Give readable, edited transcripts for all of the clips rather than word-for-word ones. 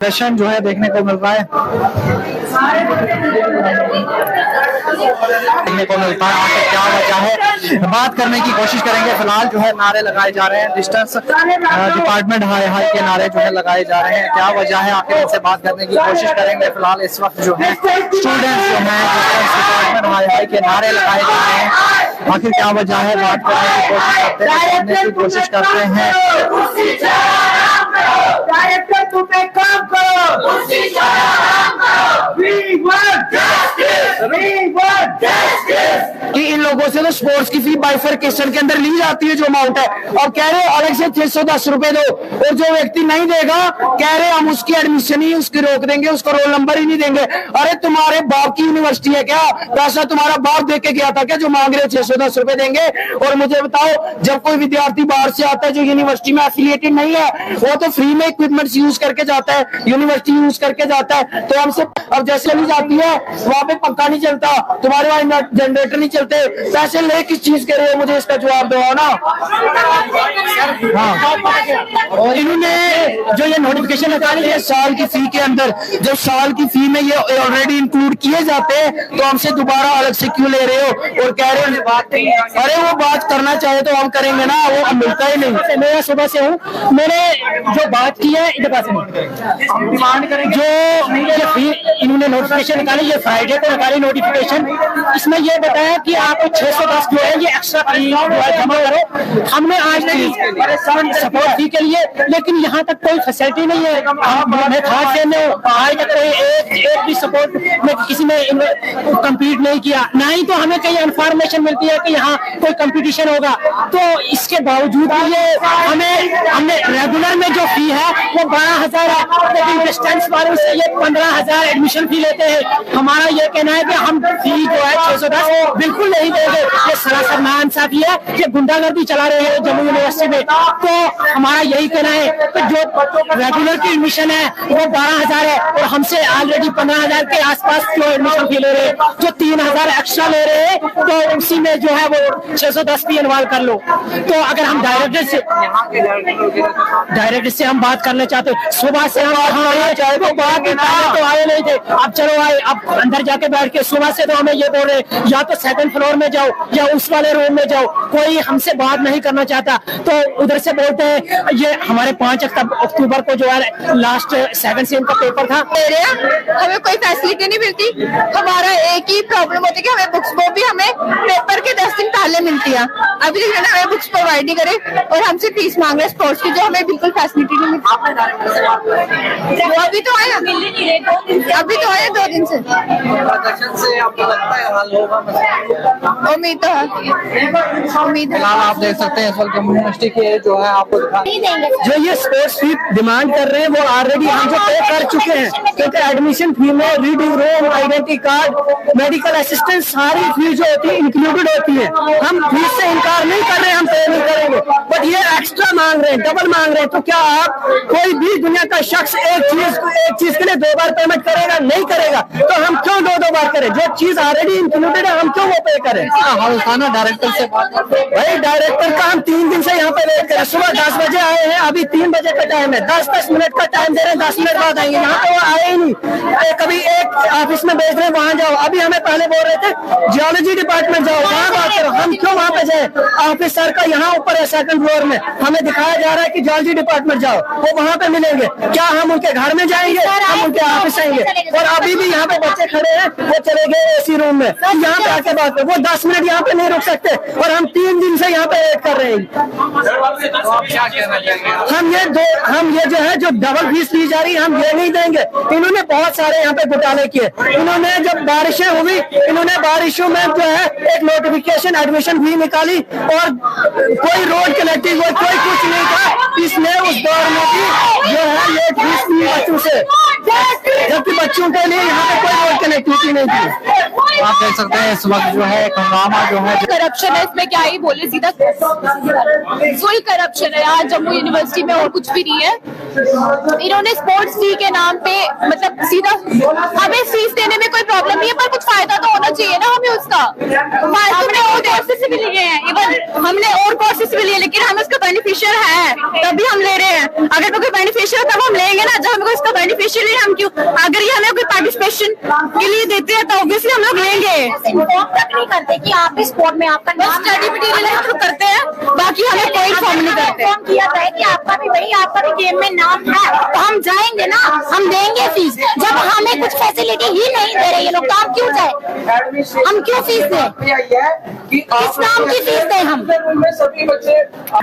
प्रदर्शन जो है देखने को मिल रहा है, देखने को मिलता है। आखिर क्या वजह है, बात करने की कोशिश करेंगे। फिलहाल जो है नारे लगाए जा रहे हैं, डिस्टेंस डिपार्टमेंट हाई के नारे जो है लगाए जा रहे हैं। क्या वजह है, आखिर इनसे बात करने की कोशिश करेंगे। फिलहाल इस वक्त जो है स्टूडेंट्स जो है डिस्टेंस डिपार्टमेंट हाई के नारे लगाए जा रहे हैं। आखिर क्या वजह है, बात करने की कोशिश करते हैं। डायरेक्टर तुम्हें काम करो, कि इन लोगों से तो स्पोर्ट्स की फी बाइफरकेशन के अंदर ली जाती है जो अमाउंट है, और कह रहे अलग से 610 रुपए दो, और जो व्यक्ति नहीं देगा कह रहे हम उसकी एडमिशन ही उसकी रोक देंगे, उसको रोल नंबर ही नहीं देंगे। अरे तुम्हारे बाप की यूनिवर्सिटी है क्या? पैसा तुम्हारा बाप दे के गया था क्या जो मांग रहे 610 रुपए देंगे? और मुझे बताओ, जब कोई विद्यार्थी बाहर से आता है जो यूनिवर्सिटी में एफिलिएटेड नहीं है, वो तो फ्री में इक्विपमेंट्स यूज करके जाता है, यूनिवर्सिटी यूज करके जाता है। तो हमसे अब जैसे नहीं जाती है वहां पे पंखा नहीं चलता, तुम्हारे वहां जनरेटर नहीं चलते, पैसे ले किस चीज के रहे हो? मुझे इसका जवाब दो ना। हाँ, और इन्होंने जो ये नोटिफिकेशन निकाली है साल की फी के अंदर, जब साल की फी में ये ऑलरेडी इंक्लूड किए जाते हैं तो हमसे दोबारा अलग से क्यों ले रहे हो? और कह रहे हो अरे वो बात करना चाहे तो हम करेंगे ना, वो मिलता ही नहीं। मैं सुबह से हूँ, मैंने जो बात की है डिमांड करेंगे जो इन्होंने नोटिफिकेशन निकाली, ये फ्राइडे को निकाली नोटिफिकेशन। इसमें ये बताया कि आप 610 जो है ये एक्स्ट्रा फी जमा करो। हमने आज सपोर्ट फी के लिए, लेकिन यहाँ तक कोई फैसिलिटी नहीं है। हमें खास से आज तक कोई एक भी सपोर्ट में किसी ने कम्पीट नहीं किया, ना ही तो हमें कहीं इन्फॉर्मेशन मिलती है कि यहाँ कोई कंपटीशन होगा। तो इसके बावजूद ये हमने रेगुलर में जो फी है वो 12,000 है, लेकिन डिस्टेंस वालों से ये 15,000 एडमिशन फी लेते हैं। हमारा ये कहना है कि हम फी जो है 610 बिल्कुल नहीं देंगे। ये सरासर नाइंसाफी है, ये गुंडागर्दी चला रहे हैं जम्मू यूनिवर्सिटी में। तो हमारा यही कहना है कि जो रेगुलर की एडमिशन है वो 12,000 है, और हमसे ऑलरेडी 15,000 के आसपास जो एडमिशन फी ले रहे हैं, जो 3,000 एक्स्ट्रा ले रहे हैं, तो उसी में जो है वो 610 भी इन्वॉल्व कर लो। तो अगर हम डायरेक्टर से हम बात करना चाहते, सुबह से हम यहाँ आए चाहे वो बात तो आए नहीं थे, अब चलो आए, अब अंदर जाके बैठ के सुबह से तो हमें ये बोल रहे या तो सेकंड फ्लोर में जाओ या उस वाले रूम में जाओ, कोई हमसे बात नहीं करना चाहता। तो उधर से बोलते हैं ये हमारे 5 अक्टूबर को जो है लास्ट सेकंड सेम का पेपर था, हमें कोई फैसिलिटी नहीं मिलती। हमारा एक ही प्रॉब्लम होती है कि हमें बुक्स, वो भी हमें पेपर के 10 दिन पहले मिलती है। अभी तक हमें बुक्स प्रोवाइड नहीं करे, और हमसे फीस मांग रहे हैं स्पोर्ट्स की, जो हमें बिल्कुल फैसिलिटी नहीं मिलती। अभी तो आए 2 दिन से। आपको लगता है हल होगा? उम्मीद तो है, उम्मीद है। फिलहाल आप देख सकते हैं इस वक्त जम्मू यूनिवर्सिटी के जो है आपको जो ये स्पोर्ट्स फी डिमांड कर रहे हैं वो ऑलरेडी हम जो पे कर चुके हैं, क्योंकि एडमिशन फी में reading room, identity card, medical assistance सारी फी जो होती है इंक्लूडेड होती है। हम फीस से इनकार नहीं कर रहे, हम पे नहीं करेंगे, बट ये एक्स्ट्रा मांग रहे हैं, डबल मांग रहे हैं। तो क्या आप कोई भी दुनिया का शख्स एक चीज के लिए 2 बार पेमेंट करेगा? नहीं करेगा। तो हम क्यों 2 बार करें? जो चीज ऑलरेडी इंक्लूडेड है हम क्यों वो पे करें? डायरेक्टर से भाई डायरेक्टर का हम 3 दिन से यहाँ पे वेट करें। सुबह 10 बजे आए हैं, अभी 3 बजे का टाइम है, 10-10 मिनट का टाइम दे रहे हैं, 10 मिनट बाद आएंगे। यहाँ पे वो आए ही नहीं। कभी एक ऑफिस में भेज रहे हैं वहाँ जाओ, अभी हमें पहले बोल रहे थे जियोलॉजी डिपार्टमेंट जाओ, वहाँ बात करो। हम क्यों वहाँ पे जाए? ऑफिसर का यहाँ ऊपर है सेकंड फ्लोर में, हमें दिखाया जा रहा है कि जियोलॉजी डिपार्टमेंट जाओ, वो वहाँ पे मिलेंगे। क्या हम उनके घर में जाएंगे? हम उनके ऑफिस आएंगे? और अभी भी यहाँ पे बच्चे खड़े हैं, वो चले गए एसी रूम में, यहाँ पे आके बात करो। वो 10 मिनट यहाँ पे नहीं रुक सकते, और हम 3 दिन से यहाँ पे वेट कर रहे हैं। हम ये जो है जो डबल फीस ली जा रही है हम ये नहीं देंगे। इन्होंने बहुत सारे यहाँ पे घोटाले किए। इन्होंने जब बारिशें हुई, इन्होंने बारिशों में जो है एक नोटिफिकेशन एडमिशन फी निकाली, और कोई रोड कनेक्टिंग कोई कुछ नहीं था। इसने उस दौर में भी जो है ये फीस ली बच्चों से, जबकि बच्चों के लिए यहाँ पे कोई रोड कनेक्टिविटी नहीं थी। आप देख सकते हैं इस वक्त जो है हंगामा जो है करप्शन है, इसमें क्या ही बोले, सीधा फुल करप्शन है यहाँ जम्मू यूनिवर्सिटी में, और कुछ भी नहीं है। इन्होंने स्पोर्ट्स फी के नाम पे मतलब सीधा हमें फीस देने में कोई प्रॉब्लम नहीं है, पर कुछ फायदा तो होना चाहिए ना हमें उसका। हमने और कोर्सेस भी लिए हैं, इवन हमने और कोर्सेस भी लिए, लेकिन हमें उसका बेनिफिशियल है तभी हम ले रहे हैं। अगर कोई बेनिफिशियल तब हम लेंगे ना, जब हमें इसका बेनिफिशियल है हम क्यों, अगर ये हमें कोई पार्टिसिपेशन के लिए देते हैं तो ऑब्वियसली हम लोग लेंगे। इन्फॉर्म तक नहीं करते कि आप इस स्पोर्ट में आपका नाम स्टडी मटीरियल करते हैं, बाकी हमें कोई इन्फॉर्म नहीं करते। इन्फॉर्म किया जाए कि आपका भी भाई आपका भी गेम में नाम है तो हम जाएंगे ना, हम देंगे फीस। जब हमें कुछ फैसिलिटी ही नहीं दे रहे ये लोग तो हम क्यों जाए, हम क्यों फीस दें, किस नाम की फीस दें हम। सभी बच्चे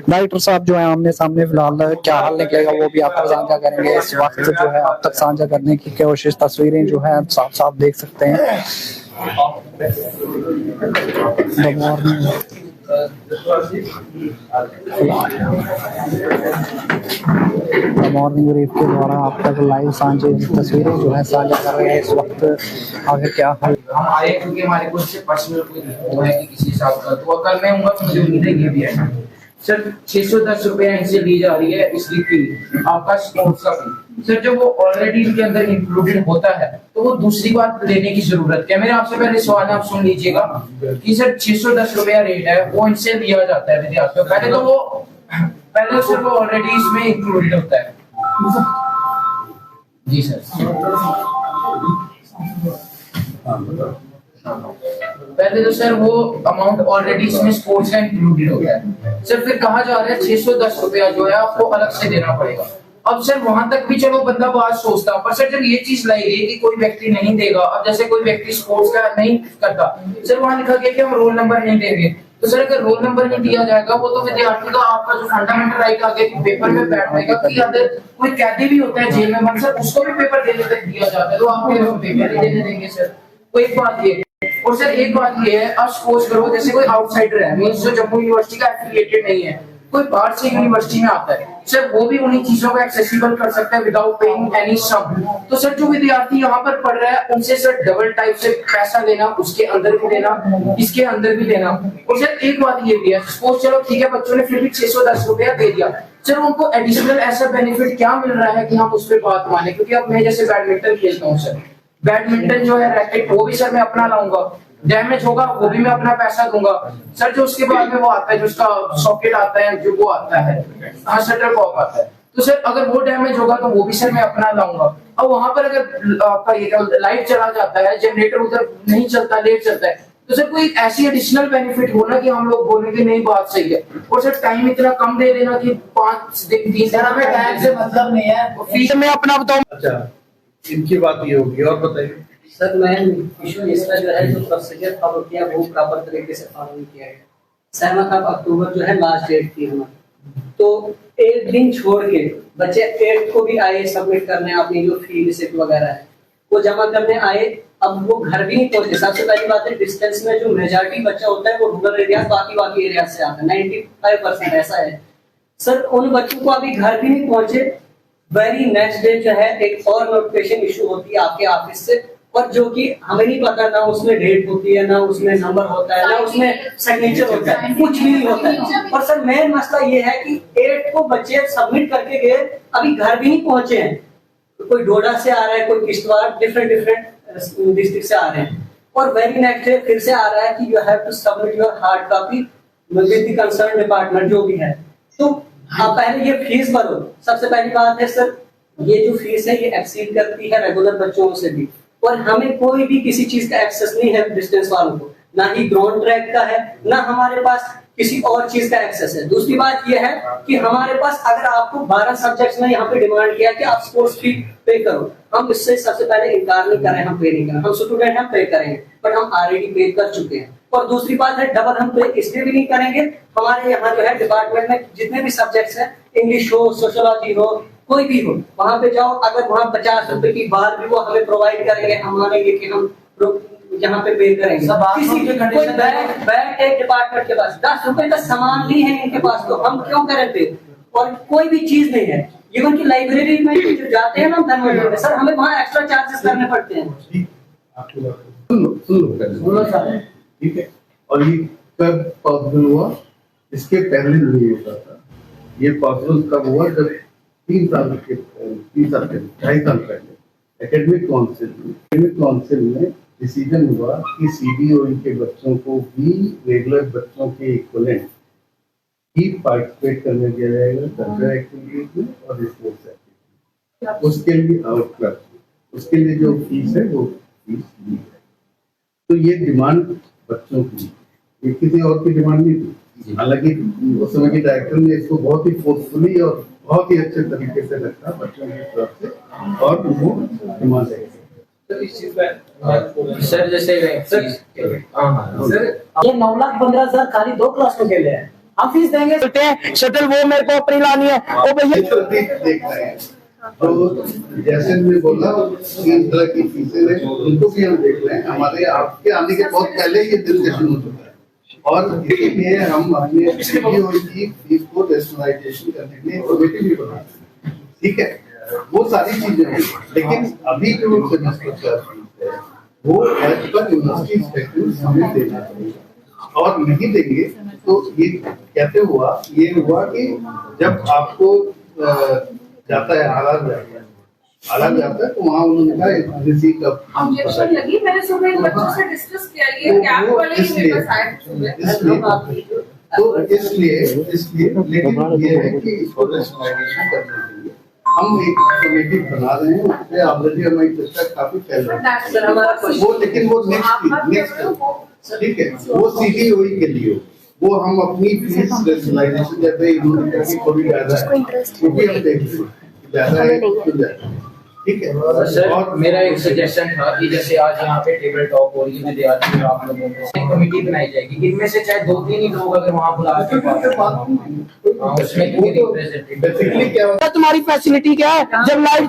डायरेक्टर साहब जो है आमने सामने फिलहाल क्या हाल निकलेगा वो भी आपको साझा करेंगे। इस वक्त जो है आप तक साझा करने की कोशिश, तस्वीरें जो है साफ साफ देख सकते हैं। मॉर्निंग ब्रीफ के द्वारा आप तक लाइव सांझे तस्वीरें जो है साझा कर रहे हैं। इस वक्त आगे क्या हाल, हम आए क्योंकि हमारे को इससे पर्सनल कोई वो है कि किसी हिसाब का तो कल मैं हूँगा तो मुझे उम्मीद है ये भी है सर। 610 रुपया इनसे ली जा रही है इसकी फी, आपका स्पोर्ट्स का फी सर। जब वो ऑलरेडी इनके अंदर इंक्लूडेड होता है तो वो दूसरी बात लेने की जरूरत क्या। मेरे आपसे पहले सवाल आप सुन लीजिएगा कि सर 610 रुपया रेट है वो इनसे लिया जाता है विद्यार्थियों। पहले सर वो ऑलरेडी इसमें इंक्लूडेड होता है जी सर। पहले तो सर वो अमाउंट ऑलरेडी इसमें स्पोर्ट्स का इंक्लूडेड होता है सर। फिर कहा जा रहा है 610 रुपया जो है आपको अलग से देना पड़ेगा। अब सर वहां तक भी चलो बंदा बात सोचता, पर सर जब ये चीज लाई गई कि कोई व्यक्ति नहीं देगा, अब जैसे कोई व्यक्ति स्पोर्ट्स का नहीं करता सर, वहां लिखा गया कि हम रोल नंबर नहीं देंगे। तो सर अगर रोल नंबर नहीं दिया जाएगा वो तो विद्यार्थी का आपका जो फंडामेंटल राइट आगे पेपर में बैठेगा कि अगर कोई कैदी भी होता है जेल में बंद सर उसको भी पेपर देने तक दिया जाता है तो आप पेपर ही देने देंगे सर। तो एक बात ये, और सर एक बात ये है, अब सपोज करो जैसे कोई आउटसाइडर है, मींस जो जम्मू यूनिवर्सिटी का एफिलिएटेड नहीं है, कोई बाहर से यूनिवर्सिटी में आता है सर, वो भी उन्हीं चीजों को एक्सेसिबल कर सकता है विदाउट पेइंग एनी सम। तो सर जो विद्यार्थी यहाँ पर पढ़ रहा है उनसे सर डबल टाइप से पैसा लेना, उसके अंदर भी लेना, इसके अंदर भी लेना। और सर एक बात ये भी है, सपोज चलो ठीक है बच्चों ने फिर भी 610 रुपया दे दिया सर, उनको एडिशनल ऐसा बेनिफिट क्या मिल रहा है कि हम उस पर बात माने। क्योंकि अब मैं जैसे बैडमिंटन खेलता हूँ सर, बैडमिंटन जो है रैकेट वो भी सर मैं अपना लाऊंगा, डैमेज होगा वो भी मैं अपना पैसा दूंगा सर। जो उसके बाद में वो आता है जो उसका सॉकेट आता है, जो वो आता है हाँ शटर कॉक आता है, तो सर अगर वो डैमेज होगा तो वो भी सर मैं अपना लाऊंगा। अब वहां पर अगर आपका ये लाइट चला जाता है, जनरेटर उधर नहीं चलता, लेट चलता है, तो सर कोई ऐसी एडिशनल बेनिफिट हो ना कि हम लोग बोले कि नहीं बात सही है। और सर टाइम इतना कम दे देना कि 5 दिन 30 दिन हमें टाइम से मतलब नहीं है। फीस में अपना बताऊं, अच्छा इनकी बात ये होगी, और बताइए सर। मैन इशू इसका जो है जो प्रोसीजर फॉलो किया वो प्रॉपर तरीके से फॉलो नहीं किया गया। 7 अक्टूबर जो है लास्ट डेट थी हमारी, तो एक दिन छोड़ के बच्चे 8 को भी आए सबमिट करने अपनी जो फी रिसिप्ट वगैरह है वो जमा करने आए। अब वो घर भी नहीं पहुंचे। सबसे पहली बात है डिस्टेंस में जो मेजॉरिटी बच्चा होता है वो रूरल एरिया बाकी एरिया से आता है, 95% ऐसा है सर। उन बच्चों को अभी घर भी नहीं पहुंचे। वेरी नेक्स्ट डे जो है एक और नोटिफिकेशन इशू होती है आपके ऑफिस से, और जो कि हमें नहीं पता, ना उसमें डेट होती है, ना उसमें नंबर होता है, ना उसमें सिग्नेचर होता है, कुछ भी नहीं होता है। और सर मेन मसला ये है कि 8 को बच्चे सबमिट करके गए, अभी घर भी नहीं पहुंचे हैं। कोई डोडा से आ रहा है, कोई किश्तवाड़, डिफरेंट डिस्ट्रिक्ट से आ रहे हैं, और वेरी नेक्स्ट डे फिर से आ रहा है कि you have to submit your hard copy with the concern department जो भी है। तो आप पहले ये फीस भरो। सबसे पहली बात है सर, ये जो फीस है ये एक्सीड करती है रेगुलर बच्चों से भी, और हमें कोई भी किसी चीज का एक्सेस नहीं है डिस्टेंस वालों को, ना ही ग्राउंड ट्रैक का है, ना हमारे पास किसी और चीज का एक्सेस है। दूसरी बात यह है कि हमारे पास अगर आपको 12 सब्जेक्ट्स में यहाँ पे डिमांड किया कि आप स्पोर्ट्स फी पे करो, हम इससे सबसे पहले इनकार नहीं कर रहे हैं, हम पे नहीं कर रहे हैं, हम स्टूडेंट हम पे करेंगे, बट हम ऑलरेडी पे कर चुके हैं। और दूसरी बात है डबल हम पे इसलिए भी नहीं करेंगे, हमारे यहाँ जो है डिपार्टमेंट में जितने भी सब्जेक्ट्स हैं, इंग्लिश हो, सोशियोलॉजी हो, कोई भी हो, वहां पे जाओ, अगर वहाँ 50 रुपए की बार भी वो हमें प्रोवाइड करेंगे, हम मानेंगे कि हम यहाँ पे पे करेंगे। किसी कोई बैग एक डिपार्टमेंट के पास 10 रुपए का सामान नहीं है इनके पास, तो हम क्यों करें पे? और कोई भी चीज नहीं है। इवन की लाइब्रेरी में जो जाते हैं ना धनवंतरी में, सर हमें वहाँ एक्स्ट्रा चार्जेस करने पड़ते हैं। ठीक है, और ये कब पॉसिबल हुआ? इसके पहले नहीं होता था। ये पॉसिबल कब हुआ? जब 3 साल के 2.5 साल पहले एकेडमिक काउंसिल में डिसीजन हुआ कि CBOE के बच्चों को भी रेगुलर बच्चों के इक्वलेंट ही पार्टिसिपेट करने दिया जाएगा कल्चरल एक्टिविटीज में और स्पोर्ट्स एक्टिविटीज। उसके लिए आउट क्लास, उसके लिए जो फीस है वो फीस ली है। तो ये डिमांड बच्चों की, ये किसी और की डिमांड नहीं थी। हालांकि उस समय के डायरेक्टर ने इसको बहुत ही फोर्सफुली और बहुत ही अच्छे तरीके से रखा बच्चों की तरफ से, और वो डिमांड है। सर जैसे सर ये 9,15,000 खाली 2 क्लास में खेले हैं, हम फीस देंगे। शटल वो मेरे को अपनी लानी है, ओ भैया देख रहे हैं तो जैसे मैंने बोला 3 तरह की फीसें हैं, उनको भी हम देख रहे हैं। हमारे आपके आने के बहुत पहले ये डिस्कशन हो चुका है और इसीलिए हम अपने CBOE की फीस को रैशनलाइजेशन करने के लिए कमेटी भी बना रहे हैं। ठीक है, वो सारी चीजें हैं, लेकिन अभी जो सेमेस्टर का फीस है वो एज पर यूनिवर्सिटी स्टैट्यूट हमें देना चाहिए, और नहीं देंगे तो ये कैसे हुआ? ये हुआ कि जब आपको जाता है हालात जाता है तो वहाँ उन्होंने कहा रिसीव का ऑब्जेक्शन लगी। मैंने सुबह इन बच्चों से डिस्कस किया, ये कैंप वाले ही मेरे पास आए थे। तो इसलिए लेकिन ये है कि इसको रैशनलाइजेशन करने के लिए हम एक कमेटी बना रहे हैं। उससे ऑलरेडी हमारी चर्चा काफी फैल रही है वो, लेकिन वो नेक्स्ट ठीक है, वो CBOE के लिए वो हम अपनी फीस रैशनलाइजेशन जैसे इन्होंने थोड़ी ज्यादा है क्योंकि हम देखते हैं ज्यादा है तो ज्यादा, ठीक है। सर और मेरा एक सजेशन था कि जैसे आज यहाँ पे टेबल टॉक हो रही है विद्यार्थी आप लोगों को एक कमेटी बनाई जाएगी, इनमें से चाहे 2-3 ही लोग अगर वहाँ बुला के बात उसमें बेसिकली क्या होता है तुम्हारी फैसिलिटी क्या है जब लाइव